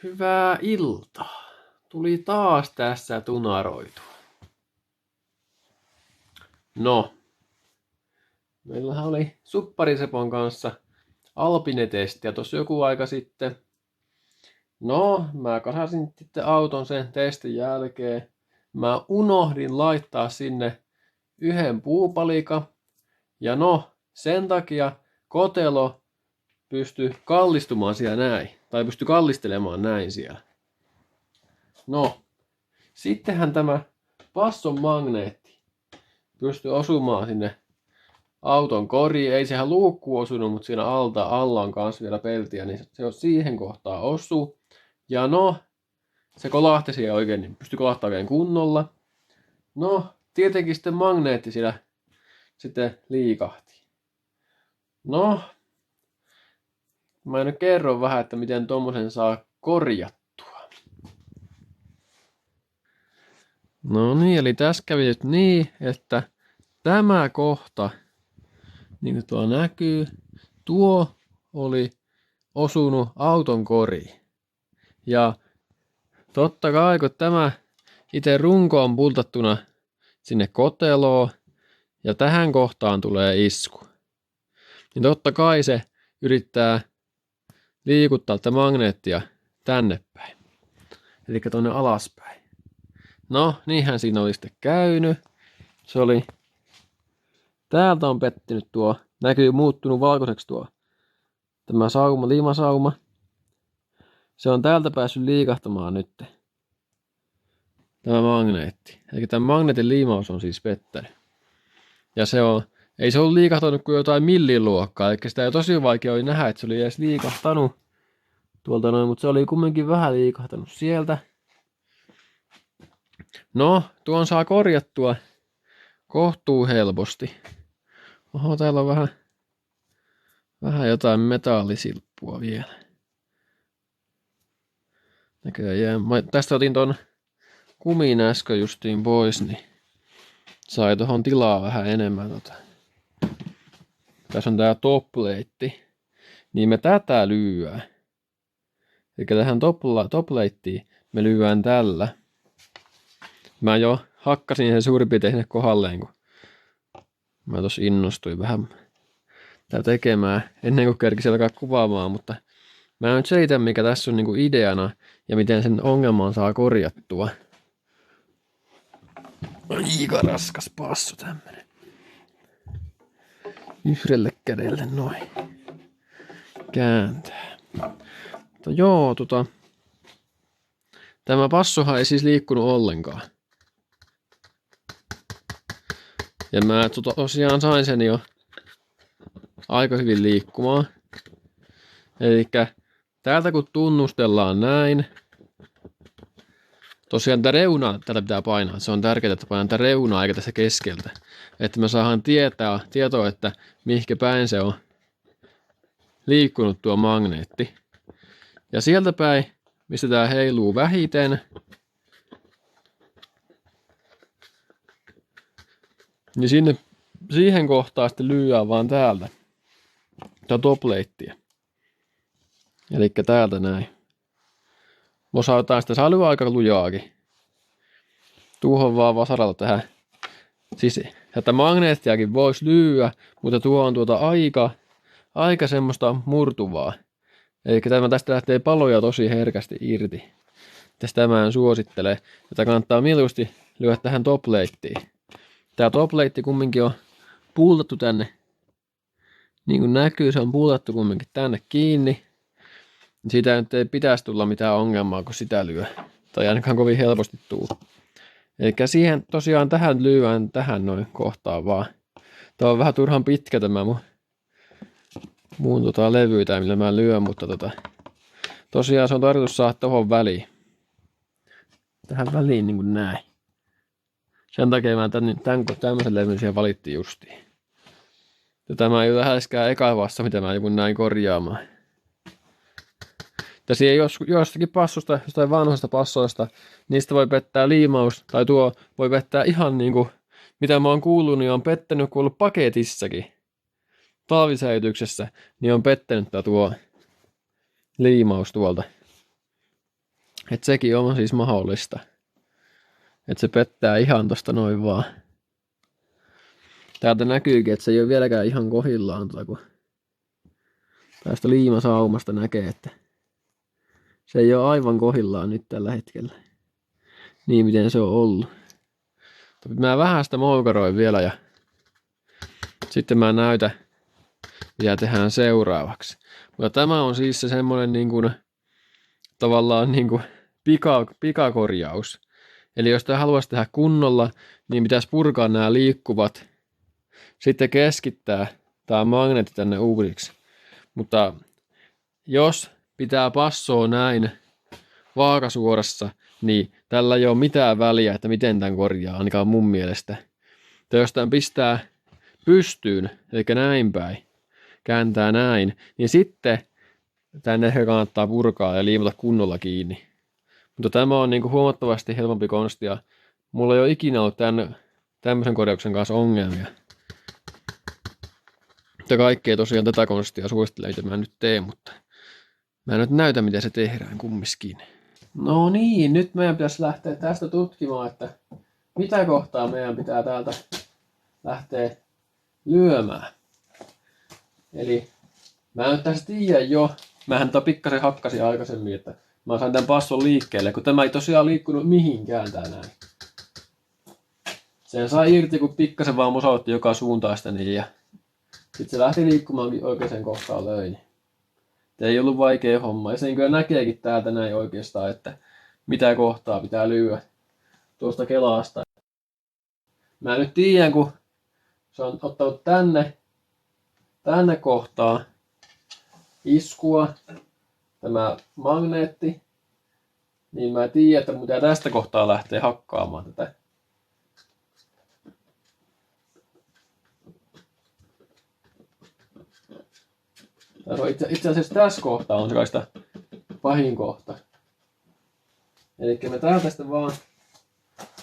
Hyvää iltaa. Tuli taas tässä tunaroitua. No, meillähän oli Supparisepon kanssa Alpine-testiä tuossa joku aika sitten. No, mä kasasin sitten auton sen testin jälkeen. Mä unohdin laittaa sinne yhden puupalikan. Ja no, sen takia kotelo pystyi kallistumaan siellä näin. Tai pystyi kallistelemaan näin siellä. No, sittenhän tämä passon magneetti pystyi osumaan sinne auton koriin. Ei sehän luukkuun osunut, mutta siinä alla on kanssa vielä peltiä, niin se siihen kohtaan osuu. Ja no, se kolahti siihen oikein, niin pystyi kolahtamaan oikein kunnolla. No, tietenkin sitten magneetti siellä sitten liikahti. No, mä nyt kerron vähän, että miten tommosen saa korjattua. No niin, eli tässä kävi nyt niin, että tämä kohta, niin kuin tuo näkyy, tuo oli osunut auton koriin. Ja totta kai, kun tämä itse runko on pultattuna sinne koteloon ja tähän kohtaan tulee isku, niin totta kai se yrittää liikuttaa tätä magneettia tänne päin, eli tuonne alaspäin. No, niinhän siinä oli sitten käynyt. Se oli, täältä on pettynyt tuo, näkyy muuttunut valkoiseksi tuo, tämä sauma, liimasauma. Se on täältä päässyt liikahtamaan nyt, tämä magneetti. Eli tämä magneetin liimaus on siis pettänyt. Ja se on, ei se ollut liikahtanut kuin jotain milliluokkaa, eli sitä ei tosi vaikea oli nähdä, että se oli edes liikahtanut tuolta noin, mutta se oli kumminkin vähän liikahtanut sieltä. No, tuon saa korjattua kohtuu helposti. Oho, täällä on vähän jotain metallisilppua vielä. Näköjään. Tästä otin ton kumin äsken justiin pois, niin sai tohon tilaa vähän enemmän. Tässä on tää topleitti. Niin me tätä lyöään. Eli tähän topleittiin me lyöään tällä. Mä jo hakkasin sen suurin piirtein sinne kohdalleen, kun mä tossa innostuin vähän tää tekemään ennen kuin kerkisin alkaa kuvaamaan, mutta mä nyt selitän, mikä tässä on niinku ideana ja miten sen ongelman saa korjattua. Aika raskas passu tämmönen. Yhdelle kädelle noin. Kääntää. Mutta joo, tämä passohan ei siis liikkunut ollenkaan. Ja mä tosiaan sain sen jo aika hyvin liikkumaan. Elikkä täältä kun tunnustellaan näin. Tosiaan tätä reunaa tätä pitää painaa. Se on tärkeää, että painaa tätä reunaa eikä tässä keskeltä. Että me saadaan tietoa, että mihinkä päin se on liikkunut tuo magneetti. Ja sieltä päin, mistä tää heiluu vähiten, niin siihen kohtaan sitten lyödään vaan täältä tätä topleittia. Elikkä täältä näin. Osataan sitä salua aika lujaakin. Tuohon vaan vasaralla tähän. Siis tätä magneettiakin voisi lyödä, mutta tuo on aika semmoista murtuvaa. Eli tästä lähtee paloja tosi herkästi irti. Tästä mä en suosittele. Tätä kannattaa mieluusti lyödä tähän topleittiin. Tää topleitti kumminkin on pultattu tänne. Niin kuin näkyy, se on pultattu kumminkin tänne kiinni. Siitä nyt ei pitäisi tulla mitään ongelmaa, kun sitä lyö. Tai ainakaan kovin helposti tuu. Eli siihen tosiaan tähän lyödään tähän noin kohtaan vaan. Tää on vähän turhan pitkä tämä mun levy, millä mä lyön, mutta tosiaan se on tarkoitus saada tohon väliin. Tähän väliin niin kuin näin. Sen takia mä tämmöisen levyn siihen valittiin justiin. Ja tämä ei ole läheskään eka vasta, mitä mä joku näin korjaamaan. Tässä ei jostakin passosta, jostain vanhoista passoista, niistä voi pettää liimaus, tai tuo voi pettää ihan niinku, mitä mä oon kuullut, niin on pettänyt, kun ollut paketissakin. Talvisäilytyksessä, niin on pettänyt tuo liimaus tuolta. Että sekin on siis mahdollista. Että se pettää ihan tosta noin vaan. Täältä näkyykin, että se ei ole vieläkään ihan kohillaan, kun tästä liimasaumasta näkee, että se ei ole aivan kohillaan nyt tällä hetkellä. Niin miten se on ollut. Mä vähän sitä moukaroin vielä ja sitten mä näytän, mitä tehdään seuraavaksi. Mutta tämä on siis se semmoinen niin kuin, tavallaan niin kuin pikakorjaus. Eli jos te haluaisi tehdä kunnolla, niin pitäisi purkaa nämä liikkuvat. Sitten keskittää tämä magneetti tänne uusiksi. Mutta jos pitää passoa näin vaakasuorassa, niin tällä ei ole mitään väliä, että miten tämän korjaa, ainakaan mun mielestä. Tai jos tämän pistää pystyyn, eli näin päin, kääntää näin, niin sitten tänne ehkä kannattaa purkaa ja liimata kunnolla kiinni. Mutta tämä on niinku huomattavasti helpompi konsti ja mulla ei ole ikinä ollut tämmöisen korjauksen kanssa ongelmia. Mutta kaikkea tosiaan tätä konstia suosittelen, mitä mä nyt teen, mutta mä nyt näytä, miten se tehdään kumminkin. No niin, nyt meidän pitäisi lähteä tästä tutkimaan, että mitä kohtaa meidän pitää täältä lähteä lyömään. Eli mä en tässä tiedä jo, mähän pikkasen hakkasin aikaisemmin, että mä sain tämän passon liikkeelle, kun tämä ei tosiaan liikkunut mihinkään tää näin. Sen sai irti, kun pikkasen vaan mosautti joka suuntaista niin ja sitten se lähti liikkumaan oikeaan kohtaan löin. Ei ollut vaikea homma. Ja sen kyllä näkeekin täältä näin oikeastaan, että mitä kohtaa pitää lyödä tuosta kelasta. Mä nyt tiedän, kun se on ottanut tänne kohtaan iskua, tämä magneetti, niin mä tiedän, että mun pitää tästä kohtaa lähteä hakkaamaan tätä. Itse asiassa tässä kohtaa on se kaikista pahin kohta. Eli me täältä sitten vaan,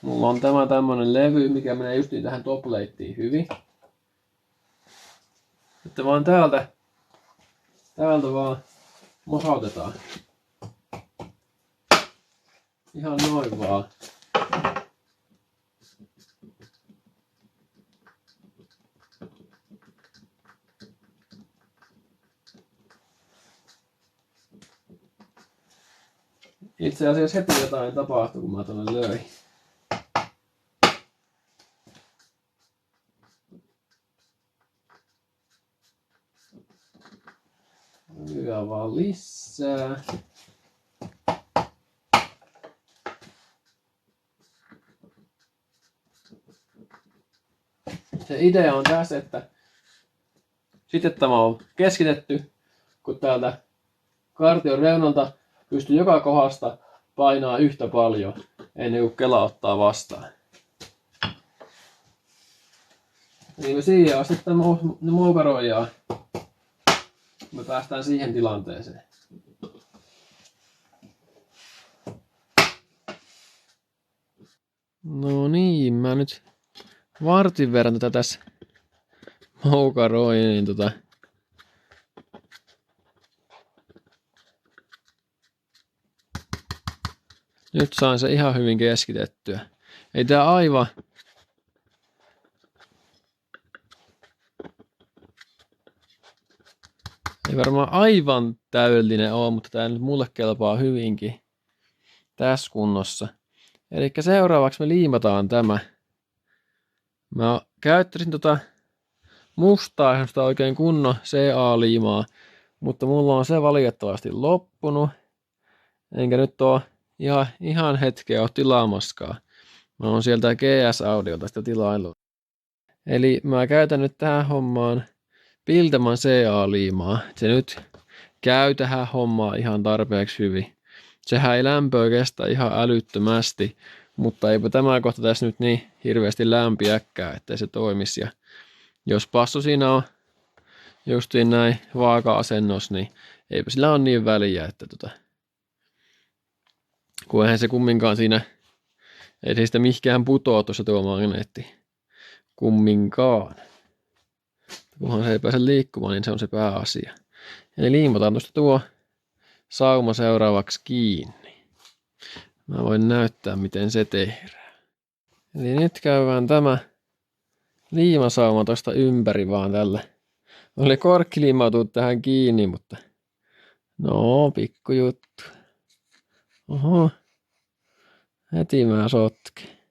mulla on tämä tämmönen levy, mikä menee justiin tähän toplateen hyvin. Sitten vaan täältä vaan mosautetaan. Ihan noin vaan. Itse asiassa heti jotain tapahtui, kun mä tonne löin. Lyö vaan lisää. Se idea on tässä, että sitten tämä on keskitetty, kun täältä kartion reunalta pystyy joka kohdasta painaa yhtä paljon ennen kuin kela ottaa vastaan. Niin me siihen asti ne moukaroidaan. Me päästään siihen tilanteeseen. No niin, mä nyt vartin verran tätä tässä moukaroin, niin nyt saan se ihan hyvin keskitettyä. Ei tää aivan ei varmaan aivan täydellinen ole, mutta tää nyt mulle kelpaa hyvinkin tässä kunnossa. Eli seuraavaksi me liimataan tämä. Mä käyttäisin mustaa ihan sitä oikein kunnon CA-liimaa, mutta mulla on se valitettavasti loppunut. Enkä nyt oo ihan hetkeä ole tilaamaskaan. Mä oon sieltä GS-audiolta sitä tilaillut. Eli mä käytän nyt tähän hommaan Piltaman CA-liimaa. Se nyt käy tähän hommaan ihan tarpeeksi hyvin. Sehän ei lämpöä kestä ihan älyttömästi, mutta eipä tämä kohta tässä nyt niin hirveästi lämpiäkään, ettei se toimisi. Ja jos passo siinä on justiin näin vaaka-asennossa, niin eipä sillä ole niin väliä, että kun eihän se kumminkaan siinä, ei se sitä mihinkään putoa tuossa tuo magneetti kumminkaan. Kunhan se ei pääse liikkumaan, niin se on se pääasia. Eli liimataan tuosta tuo sauma seuraavaksi kiinni. Mä voin näyttää miten se tehdään. Eli nyt käydään tämä liimasauma tosta ympäri vaan tällä. Oli korkki liimautunut tähän kiinni, mutta no pikkujuttu. Oho. Heti mä sotken.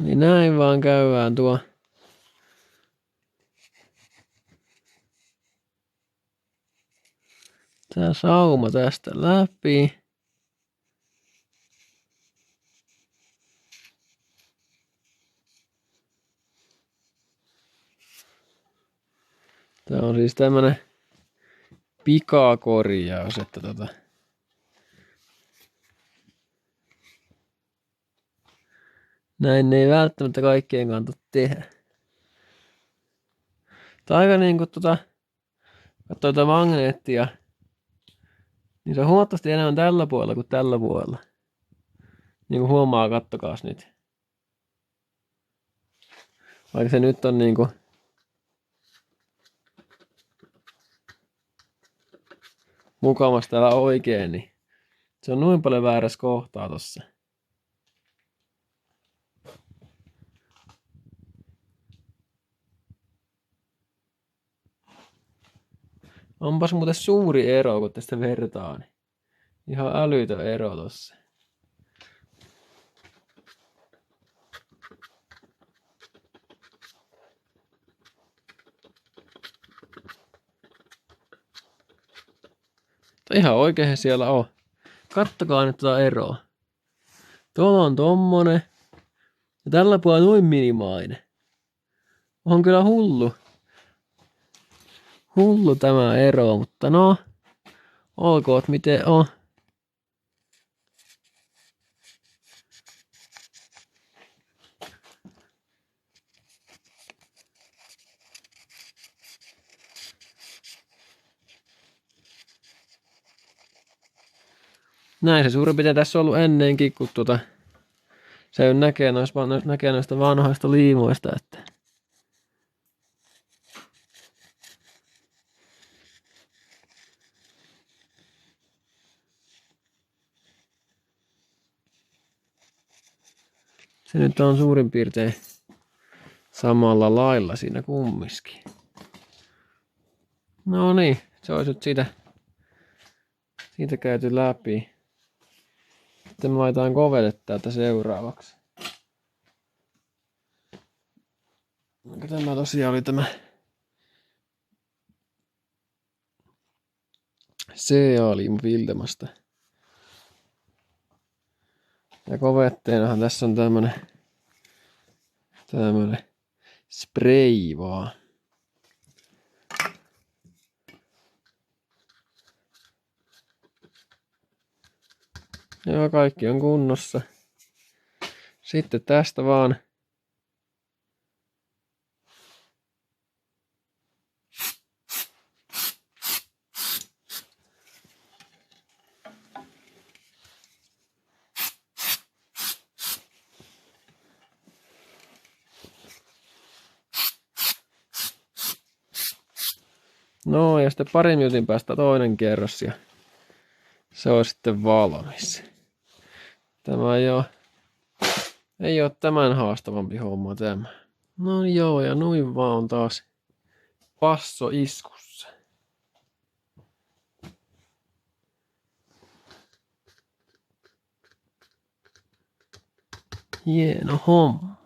Niin näin vaan käydään tuo. Tää sauma tästä läpi. Tää on siis tämmönen pikakorjaus, että näin ei välttämättä kaikkien kannata tehdä. Tää aika niinku katsoo tätä magneettia, niin se on huomattavasti enemmän tällä puolella kuin tällä puolella. Niinku huomaa, kattokaas nyt. Vaikka se nyt on niinku mukamas täällä oikein, niin se on noin paljon väärässä kohtaa tossa. Onpas muuten suuri ero, kun tästä vertaa. Niin ihan älytön ero tossa. Ihan oikein siellä on. Kattokaa nyt tuota eroa. Tuolla on tommonen. Ja tällä puolella noin minimainen. On kyllä hullu. Hullu tämä ero, mutta no. Olkoot miten on. Näin se suurin piirtein tässä on ollut ennenkin, kun se näkee noista vanhoista liimoista, että se nyt on suurin piirtein samalla lailla siinä kumminkin. No niin, se olisi nyt siitä käyty läpi. Sitten me laitetaan kovelle täältä seuraavaksi. Tämä tosiaan oli tämä CA-liimu Wildemasta. Ja kovetteenahan tässä on tämmönen spray vaan. Joo, kaikki on kunnossa. Sitten tästä vaan no ja sitten parin minuutin päästä toinen kierros ja se on sitten valmis. Tämä ei ole tämän haastavampi homma tämä. No joo, ja noin vaan on taas passo iskussa. Hieno homma.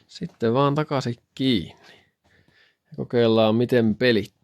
Sitten vaan takaisin kiinni. Ja kokeillaan miten pelit